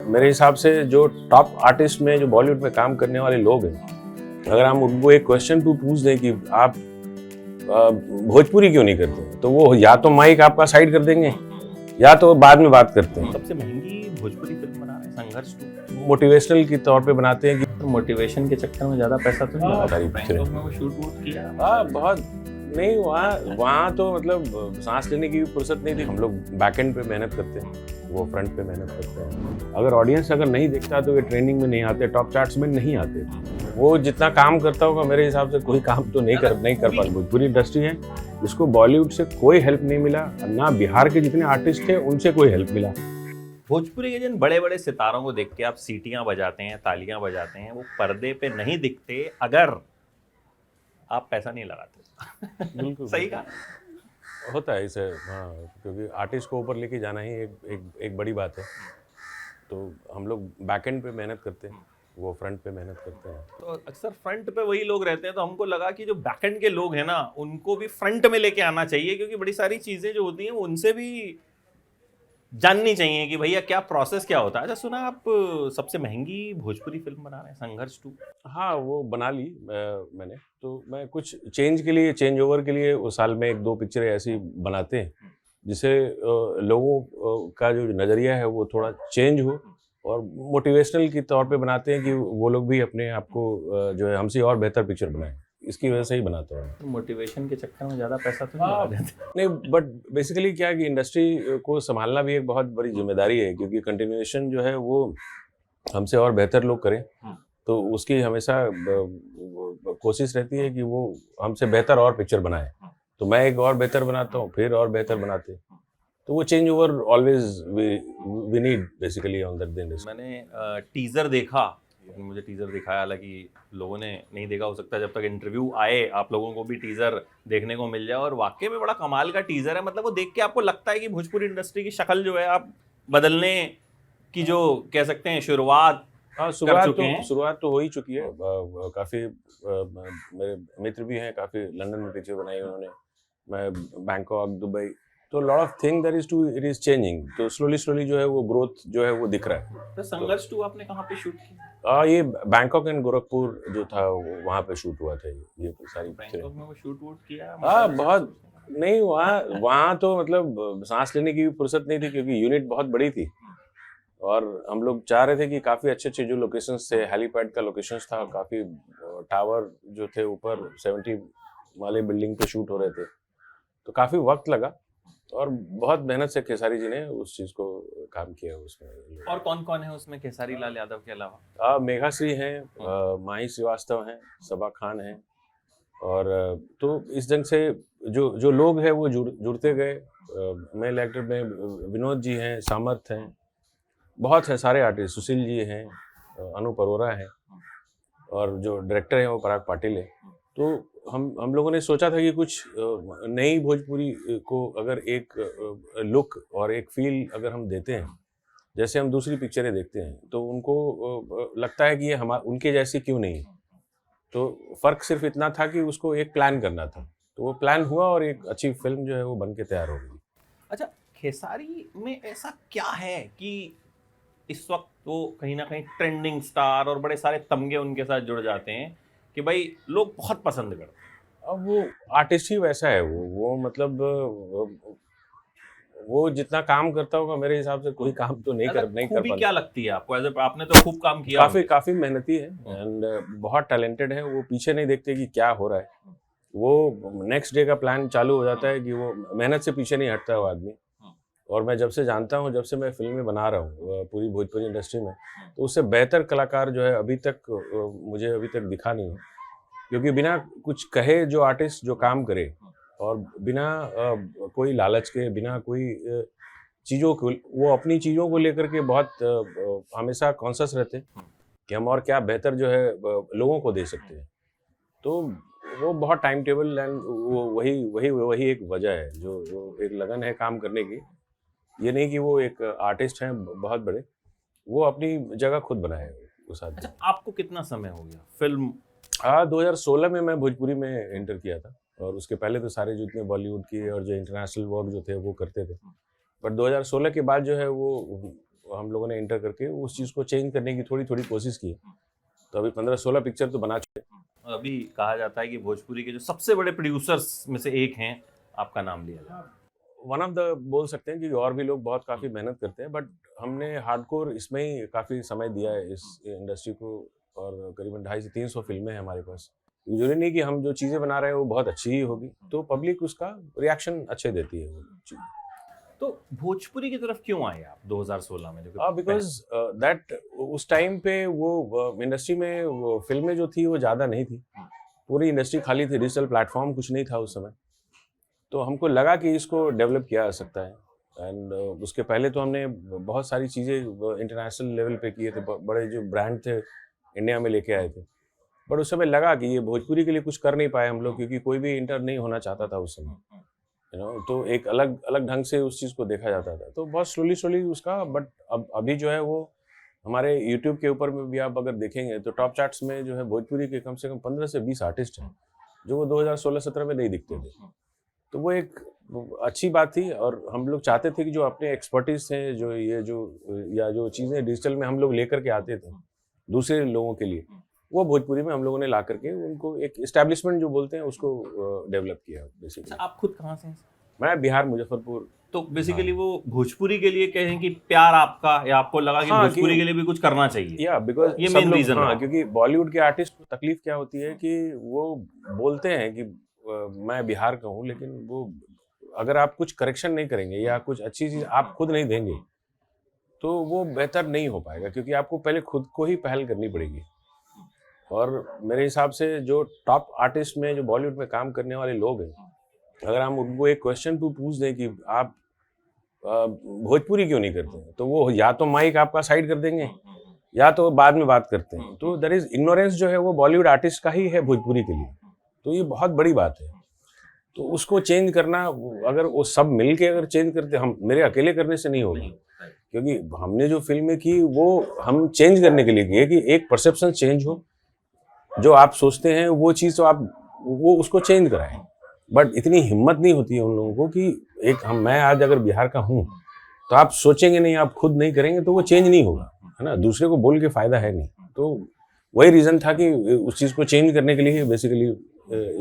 मेरे हिसाब से जो टॉप आर्टिस्ट में जो बॉलीवुड में काम करने वाले लोग हैं, अगर हम उनको एक क्वेश्चन पूछ दें कि आप भोजपुरी क्यों नहीं करते, तो वो या तो माइक आपका साइड कर देंगे या तो बाद में बात करते हैं। सबसे महंगी भोजपुरी फिल्म बना रहे हैं संघर्ष 2। मोटिवेशनल के तौर पे बनाते हैं कि मोटिवेशन के चक्कर में ज्यादा पैसा तो नहीं लगा। सारी पिक्चरें वो शूट वूट किया। बहुत नहीं, वहाँ तो मतलब सांस लेने की भी फुर्सत नहीं थी। हम लोग बैक एंड पे मेहनत करते हैं, वो फ्रंट पे मेहनत करते हैं। अगर ऑडियंस अगर नहीं देखता तो ये ट्रेंडिंग में नहीं आते, टॉप चार्ट्स में नहीं आते। वो जितना काम करता होगा मेरे हिसाब से कोई काम तो नहीं कर पाते। भोजपुरी इंडस्ट्री है जिसको बॉलीवुड से कोई हेल्प नहीं मिला, ना बिहार के जितने आर्टिस्ट थे उनसे कोई हेल्प मिला। भोजपुरी के जिन बड़े बड़े सितारों को देख के आप सीटियां बजाते हैं, तालियां बजाते हैं, वो पर्दे पे नहीं दिखते अगर आप पैसा नहीं लगाते। बिल्कुल सही कहा। होता है इसे, हाँ, क्योंकि आर्टिस्ट को ऊपर लेके जाना ही एक बड़ी बात है। तो हम लोग बैक एंड पे मेहनत करते हैं, वो फ्रंट पे मेहनत करते हैं। तो अक्सर फ्रंट पे वही लोग रहते हैं, तो हमको लगा कि जो बैक एंड के लोग हैं ना, उनको भी फ्रंट में लेके आना चाहिए, क्योंकि बड़ी सारी चीजें जो होती हैं वो उनसे भी जाननी चाहिए कि भैया क्या प्रोसेस क्या होता है। अच्छा, सुना आप सबसे महंगी भोजपुरी फिल्म बना रहे हैं संघर्ष 2। हाँ, वो बना ली मैंने। तो मैं कुछ चेंज ओवर के लिए उस साल में 1-2 पिक्चरें ऐसी बनाते हैं जिससे लोगों का जो नज़रिया है वो थोड़ा चेंज हो, और मोटिवेशनल के तौर पे बनाते हैं कि वो लोग भी अपने आप को जो है हमसे और बेहतर पिक्चर बनाएं। इसकी वजह से ही बनाता हूँ। मोटिवेशन के चक्कर में ज्यादा पैसा तो नहीं लगा देते। नहीं, बट बेसिकली क्या है कि इंडस्ट्री को संभालना भी एक बहुत बड़ी जिम्मेदारी है, क्योंकि कंटिन्यूएशन जो है वो हमसे और बेहतर लोग करें, तो उसकी हमेशा कोशिश रहती है कि वो हमसे बेहतर और पिक्चर बनाए। तो मैं एक और बेहतर बनाता हूँ, फिर और बेहतर बनाते हैं। तो वो change over always we need basically on that दिन। मैंने टीजर देखा, मुझे टीजर दिखाया, हालांकि लोगों ने नहीं देखा। हो सकता है जब तक इंटरव्यू आए आप लोगों को भी टीजर देखने को मिल जाए। और वाकई में बड़ा कमाल का टीजर है। मतलब वो देख के आपको लगता है कि भोजपुरी इंडस्ट्री की शक्ल जो है आप बदलने की जो कह सकते हैं शुरुआत। हाँ, शुरुआत तो हो ही चुकी है। काफ़ी मेरे मित्र भी हैं, काफ़ी लंदन में पिक्चर बनाई उन्होंने, मैं बैंकॉक, दुबई। तो lot of thing it is changing. तो स्लोली जो है वो ग्रोथ जो है वो दिख रहा है। तो संघर्ष 2 आपने कहाँ पे शूट किया? ये बैंकॉक एंड गोरखपुर जो था वहाँ पे शूट हुआ था। ये सारी बैंकॉक में वो शूट वूट किया? हाँ, बहुत नहीं, वहाँ तो मतलब सांस लेने की भी फुर्सत नहीं थी, क्योंकि यूनिट बहुत बड़ी थी और हम लोग चाह रहे थे कि काफ़ी अच्छे जो लोकेशंस थे, हेलीपैड का लोकेशंस था, काफ़ी टावर जो थे ऊपर 70 वाले बिल्डिंग पे शूट हो रहे थे। तो काफ़ी वक्त लगा और बहुत मेहनत से खेसारी जी ने उस चीज़ को काम किया उसमें। और कौन कौन है उसमें खेसारी लाल यादव के अलावा? मेघाश्री हैं, माही श्रीवास्तव हैं, सबा खान हैं। और तो इस ढंग से जो लोग हैं वो जुड़ते गए। मेल एक्टर में विनोद जी हैं, सामर्थ हैं, बहुत हैं सारे आर्टिस्ट, सुशील जी हैं, अनूप अरोरा हैं, और जो डायरेक्टर हैं वो पराग पाटिल है। तो हम लोगों ने सोचा था कि कुछ नई भोजपुरी को अगर एक लुक और एक फील अगर हम देते हैं, जैसे हम दूसरी पिक्चरें देखते हैं, तो उनको लगता है कि ये उनके जैसी क्यों नहीं। तो फ़र्क सिर्फ इतना था कि उसको एक प्लान करना था, तो वो प्लान हुआ और एक अच्छी फिल्म जो है वो बन के तैयार हो गई। अच्छा, खेसारी में ऐसा क्या है कि इस वक्त वो कहीं ना कहीं ट्रेंडिंग स्टार और बड़े सारे तमगे उनके साथ जुड़ जाते हैं कि भाई लोग बहुत पसंद करते हैं? अब वो आर्टिस्ट ही वैसा है, वो मतलब वो जितना काम करता होगा मेरे हिसाब से कोई काम तो नहीं कर पाता। क्या लगती है आपको? आपने तो खूब काम किया। काफी मेहनती है एंड बहुत टैलेंटेड है। वो पीछे नहीं देखते कि क्या हो रहा है, वो नेक्स्ट डे का प्लान चालू हो जाता है कि वो मेहनत से पीछे नहीं हटता है वो आदमी। और मैं जब से जानता हूँ, जब से मैं फिल्में बना रहा हूँ पूरी भोजपुरी इंडस्ट्री में, तो उससे बेहतर कलाकार जो है अभी तक मुझे अभी तक दिखा नहीं है। क्योंकि बिना कुछ कहे जो आर्टिस्ट जो काम करे, और बिना कोई लालच के, बिना कोई चीज़ों को, वो अपनी चीज़ों को लेकर के बहुत हमेशा कॉन्शियस रहते हैं कि हम और क्या बेहतर जो है लोगों को दे सकते हैं। तो वो बहुत टाइम टेबल एंड वही एक वजह है जो एक लगन है काम करने की। ये नहीं कि वो एक आर्टिस्ट हैं बहुत बड़े, वो अपनी जगह खुद बनाए उस आदमी। अच्छा, आपको कितना समय हो गया फिल्म? 2016 में मैं भोजपुरी में एंटर किया था, और उसके पहले तो सारे जितने बॉलीवुड की और जो इंटरनेशनल वर्क जो थे वो करते थे। बट 2016 के बाद जो है वो हम लोगों ने एंटर करके उस चीज़ को चेंज करने की थोड़ी थोड़ी कोशिश की। तो अभी 15-16 पिक्चर तो बना चुके हैं। अभी कहा जाता है कि भोजपुरी के जो सबसे बड़े प्रोड्यूसर्स में से एक हैं, आपका नाम लिया जाता है। वन ऑफ द बोल सकते हैं, क्योंकि और भी लोग बहुत काफ़ी मेहनत करते हैं, बट हमने हार्डकोर इसमें ही काफ़ी समय दिया है इस इंडस्ट्री को, और करीबन 250 से 300 फिल्में हैं हमारे पास। ज़रूरी नहीं कि हम जो चीज़ें बना रहे हैं वो बहुत अच्छी ही होगी, तो पब्लिक उसका रिएक्शन अच्छे देती है वो चीज़। तो भोजपुरी की तरफ क्यों आए आप 2016 में? बिकॉज़ दैट उस टाइम पे वो इंडस्ट्री में वो फ़िल्में जो थी वो ज़्यादा नहीं थी। पूरी इंडस्ट्री खाली थी, डिजिटल प्लेटफ़ॉर्म कुछ नहीं था उस समय। तो हमको लगा कि इसको डेवलप किया जा सकता है, एंड उसके पहले तो हमने बहुत सारी चीज़ें इंटरनेशनल लेवल पे किए थे, बड़े जो ब्रांड थे इंडिया में लेके आए थे। बट उस समय लगा कि ये भोजपुरी के लिए कुछ कर नहीं पाए हम लोग, क्योंकि कोई भी इंटर नहीं होना चाहता था उस समय, तो एक अलग अलग ढंग से उस चीज़ को देखा जाता था। तो बहुत स्लोली उसका, बट अब अभी जो है वो हमारे यूट्यूब के ऊपर में भी आप अगर देखेंगे तो टॉप चार्ट्स में जो है भोजपुरी के कम से कम 15 से 20 आर्टिस्ट हैं, जो वो 2016-17 में नहीं दिखते थे। तो वो एक अच्छी बात थी, और हम लोग चाहते थे कि जो अपने एक्सपर्टीज थे, जो ये जो या जो चीज़ें डिजिटल में हम लोग लेकर के आते थे दूसरे लोगों के लिए, वो भोजपुरी में हम लोगों ने ला करके उनको एक एस्टैब्लिशमेंट जो बोलते हैं उसको डेवलप किया बेसिकली। आप खुद कहाँ से हैं? मैं बिहार, मुजफ्फरपुर। तो बेसिकली वो भोजपुरी के लिए कहें कि प्यार आपका, या आपको लगा कि भोजपुरी के लिए भी कुछ करना चाहिए? या बिकॉज ये मेन रीजन है। क्योंकि बॉलीवुड के आर्टिस्ट को तकलीफ क्या होती है कि वो बोलते हैं कि मैं बिहार का हूँ, लेकिन वो अगर आप कुछ करेक्शन नहीं करेंगे या कुछ अच्छी चीज़ आप खुद नहीं देंगे तो वो बेहतर नहीं हो पाएगा, क्योंकि आपको पहले खुद को ही पहल करनी पड़ेगी। और मेरे हिसाब से जो टॉप आर्टिस्ट में जो बॉलीवुड में काम करने वाले लोग हैं, अगर हम उनको एक क्वेश्चन पूछ दें कि आप भोजपुरी क्यों नहीं करते हैं, तो वो या तो माइक आपका साइड कर देंगे या तो बाद में बात करते हैं। तो देयर इज इग्नोरेंस जो है वो बॉलीवुड आर्टिस्ट का ही है भोजपुरी के लिए। तो ये बहुत बड़ी बात है। तो उसको चेंज करना, अगर वो सब मिल के अगर चेंज करते, हम मेरे अकेले करने से नहीं होगा, क्योंकि हमने जो फिल्में की वो हम चेंज करने के लिए की है कि एक परसेप्शन चेंज हो, जो आप सोचते हैं वो चीज़ तो आप वो उसको चेंज कराएं। बट इतनी हिम्मत नहीं होती है उन लोगों को कि मैं आज अगर बिहार का हूँ तो आप सोचेंगे नहीं, आप खुद नहीं करेंगे तो वो चेंज नहीं होगा, है ना। दूसरे को बोल के फायदा है नहीं। तो वही रीज़न था कि उस चीज़ को चेंज करने के लिए बेसिकली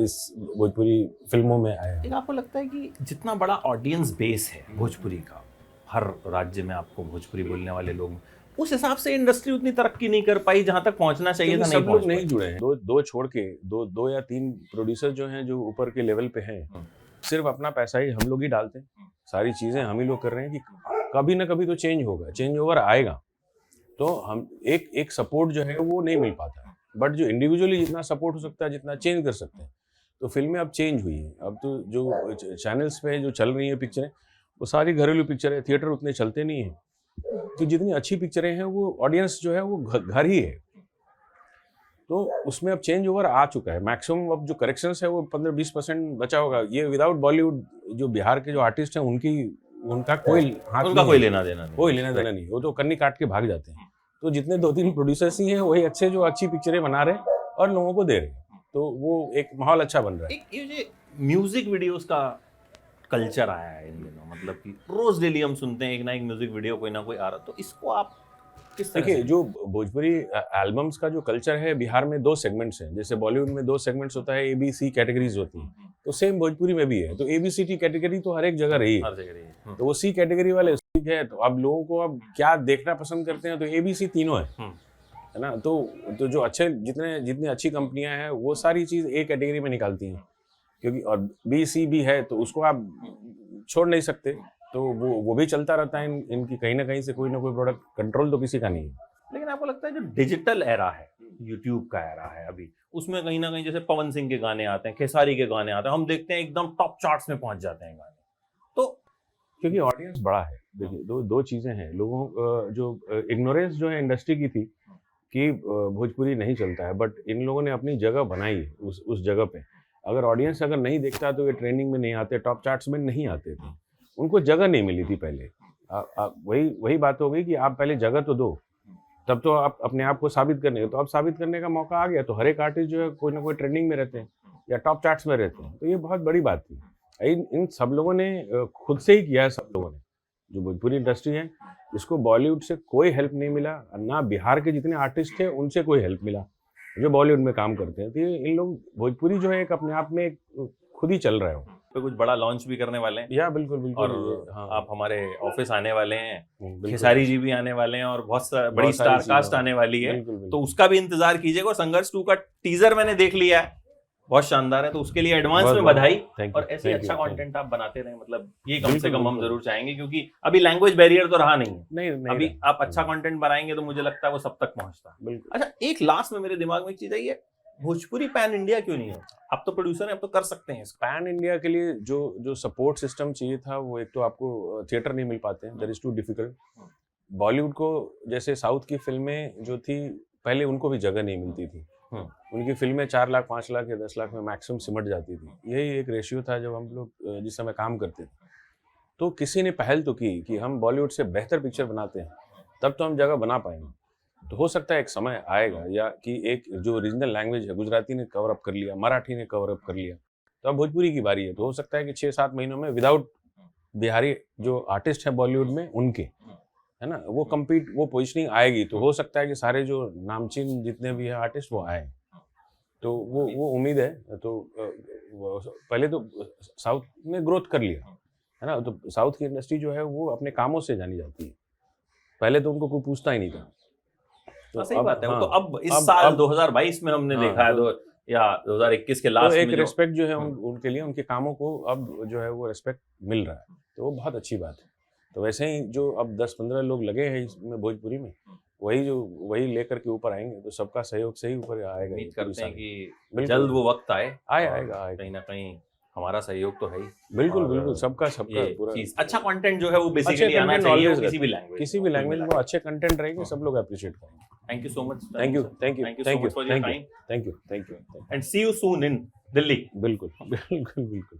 इस भोजपुरी फिल्मों में आया। एक आपको लगता है कि जितना बड़ा ऑडियंस बेस है भोजपुरी का, हर राज्य में आपको भोजपुरी बोलने वाले लोग, उस हिसाब से इंडस्ट्री उतनी तरक्की नहीं कर पाई जहां तक पहुंचना चाहिए था, नहीं सब लोग नहीं जुड़े हैं। दो छोड़ के दो या तीन प्रोड्यूसर जो हैं जो ऊपर के लेवल पे हैं, सिर्फ अपना पैसा ही हम लोग ही डालते हैं, सारी चीज़ें हम ही लोग कर रहे हैं कि कभी ना कभी तो चेंज होगा, चेंज ओवर आएगा। तो हम एक सपोर्ट जो है वो नहीं मिल पाता है, बट जो इंडिविजुअली जितना सपोर्ट हो सकता है, जितना चेंज कर सकते हैं, तो फिल्में अब चेंज हुई हैं। अब तो जो चैनल्स पे जो चल रही हैं पिक्चरें, वो सारी घरेलू पिक्चरें, थिएटर उतने चलते नहीं हैं। तो जितनी अच्छी पिक्चरें हैं वो ऑडियंस जो है वो घर ही है। तो उसमें अब चेंज ओवर आ चुका है। मैक्सिमम अब जो करेक्शंस है वो 15-20% बचा होगा। ये विदाउट बॉलीवुड जो बिहार के जो आर्टिस्ट हैं उनका कोई हाथ उनका कोई लेना देना नहीं, वो तो कन्नी काट के भाग जाते हैं। तो जितने 2-3 प्रोड्यूसर्स ही हैं वही अच्छे जो अच्छी पिक्चरें बना रहे हैं और लोगों को दे रहे हैं, तो वो एक माहौल अच्छा बन रहा है। एक ये म्यूजिक वीडियोस का कल्चर आया है इन दिनों, मतलब कि रोज डेली हम सुनते हैं एक ना एक म्यूजिक वीडियो कोई ना कोई आ रहा, तो इसको आप किस तरह देखिए, जो भोजपुरी एल्बम्स का जो कल्चर है बिहार में 2 सेगमेंट्स हैं। जैसे बॉलीवुड में 2 सेगमेंट्स होता है, ABC कैटेगरीज होती हैं, तो सेम भोजपुरी में भी है। तो ABCD कैटेगरी तो हर एक जगह रही है। तो वो C कैटेगरी वाले ठीक है। तो अब लोगों को अब क्या देखना पसंद करते हैं, तो ABC तीनों है ना। तो जो अच्छे जितनी अच्छी कंपनियां हैं वो सारी चीज़ A कैटेगरी में निकालती हैं, क्योंकि और B-C भी है तो उसको आप छोड़ नहीं सकते। तो वो भी चलता रहता है। इनकी कहीं ना कहीं से कोई ना कोई प्रोडक्ट, कंट्रोल तो किसी का नहीं है। लेकिन आपको लगता है जो डिजिटल एरा है, यूट्यूब का एरा है अभी, उसमें कहीं ना कहीं जैसे पवन सिंह के गाने आते हैं, खेसारी के गाने आते हैं, हम देखते हैं एकदम टॉप चार्ट्स में पहुंच जाते हैं गाने, तो क्योंकि ऑडियंस बड़ा है। देखिए, दो चीज़ें हैं। लोगों जो इग्नोरेंस जो है इंडस्ट्री की थी कि भोजपुरी नहीं चलता है, बट इन लोगों ने अपनी जगह बनाई है उस जगह पे। अगर ऑडियंस अगर नहीं देखता तो ये ट्रेंडिंग में नहीं आते, टॉप चार्ट्स में नहीं आते थे। उनको जगह नहीं मिली थी पहले। वही बात हो गई कि आप पहले जगह तो दो, तब तो आप अपने आप को साबित करने, तो अब साबित करने का मौका आ गया। तो हर एक आर्टिस्ट जो है कोई ना कोई ट्रेंडिंग में रहते हैं या टॉप चार्ट्स में रहते हैं। तो ये बहुत बड़ी बात थी। इन सब लोगों ने खुद से ही किया है, सब लोगों ने। जो भोजपुरी इंडस्ट्री है, इसको बॉलीवुड से कोई हेल्प नहीं मिला, ना बिहार के जितने आर्टिस्ट थे उनसे कोई हेल्प मिला जो बॉलीवुड में काम करते हैं। तो इन लोग भोजपुरी जो है एक अपने आप में एक खुद ही चल रहा है। पे कुछ बड़ा लॉन्च भी करने वाले हैं। या बिल्कुल बिल्कुल। और हाँ, आप हमारे ऑफिस आने वाले हैं, बिल्कुल। खेसारी जी भी आने वाले हैं और बहुत बड़ी बहुत सारी स्टार चीजें कास्ट हैं। आने वाली है, बिल्कुल, बिल्कुल। तो उसका भी इंतजार कीजिएगा। और संघर्ष 2 का टीजर मैंने देख लिया है, बहुत शानदार है, तो उसके लिए एडवांस बहुत में बहुत बधाई। thank you, और ऐसे thank you, अच्छा thank you। कंटेंट आप बनाते रहें, मतलब ये कम से बिल्कुल, कम हम बिल्कुल। जरूर चाहेंगे, क्योंकि अभी लैंग्वेज बैरियर तो रहा नहीं है। नहीं अभी रहा। आप अच्छा कंटेंट बनाएंगे तो मुझे लगता है वो सब तक पहुंचता है। बिल्कुल। अच्छा, एक लास्ट में मेरे दिमाग में एक चीज आई है, भोजपुरी पैन इंडिया क्यों नहीं होता? आप तो प्रोड्यूसर हैं, आप तो कर सकते हैं इसको। पैन इंडिया के लिए जो सपोर्ट सिस्टम चाहिए था, वो एक तो आपको थिएटर नहीं मिल पाते हैं, that is too difficult. Bollywood को जैसे साउथ की फिल्में जो थी पहले, उनको भी जगह नहीं मिलती थी। उनकी फिल्में 4 लाख 5 लाख या 10 लाख में मैक्सिमम सिमट जाती थी। यही एक रेशियो था जब हम लोग जिस समय काम करते थे। तो किसी ने पहल तो की कि हम बॉलीवुड से बेहतर पिक्चर बनाते हैं, तब तो हम जगह बना पाएंगे। तो हो सकता है एक समय आएगा या कि एक जो रीजनल लैंग्वेज है, गुजराती ने कवर अप कर लिया, मराठी ने कवर अप कर लिया, तो अब भोजपुरी की बारी है। तो हो सकता है कि 6-7 महीनों में विदाउट बिहारी जो आर्टिस्ट हैं बॉलीवुड में, उनके है ना, वो पोजिशनिंग आएगी। तो हो सकता है कि सारे जो नामचीन जितने भी हैं आर्टिस्ट वो आए। तो वो उम्मीद है। तो पहले तो साउथ ने ग्रोथ कर लिया है ना, तो साउथ की इंडस्ट्री जो है वो अपने कामों से जानी जाती है। पहले तो उनको कोई पूछता ही नहीं था। तो सही बात है। वो हाँ, तो अब इस साल 2022 में हमने देखा है, तो या 2021 के लास्ट एक में रिस्पेक्ट जो है उनके लिए, उनके कामों को अब जो है वो रिस्पेक्ट मिल रहा है, तो वो बहुत अच्छी बात है। तो वैसे ही जो अब 10-15 लोग लगे हैं इसमें भोजपुरी में, वही लेकर के ऊपर आएंगे, तो सबका सहयोग से ही ऊपर आएगा। उम्मीद करते हैं कि बिल्कुल। जल्द वो वक्त आएगा। कहीं ना कहीं हमारा सहयोग तो है ही। बिल्कुल और बिल्कुल, सबका ये पूरा चीज, अच्छा कंटेंट जो है वो बेसिकली अच्छे आना content चाहिए, always वो किसी भी लैंग्वेज में अच्छे कंटेंट रहेंगे, सब लोग अप्रिशिएट करेंगे। Thank you so much. Thank you for your time thank you and see you soon in Delhi. बिल्कुल बिल्कुल बिल्कुल।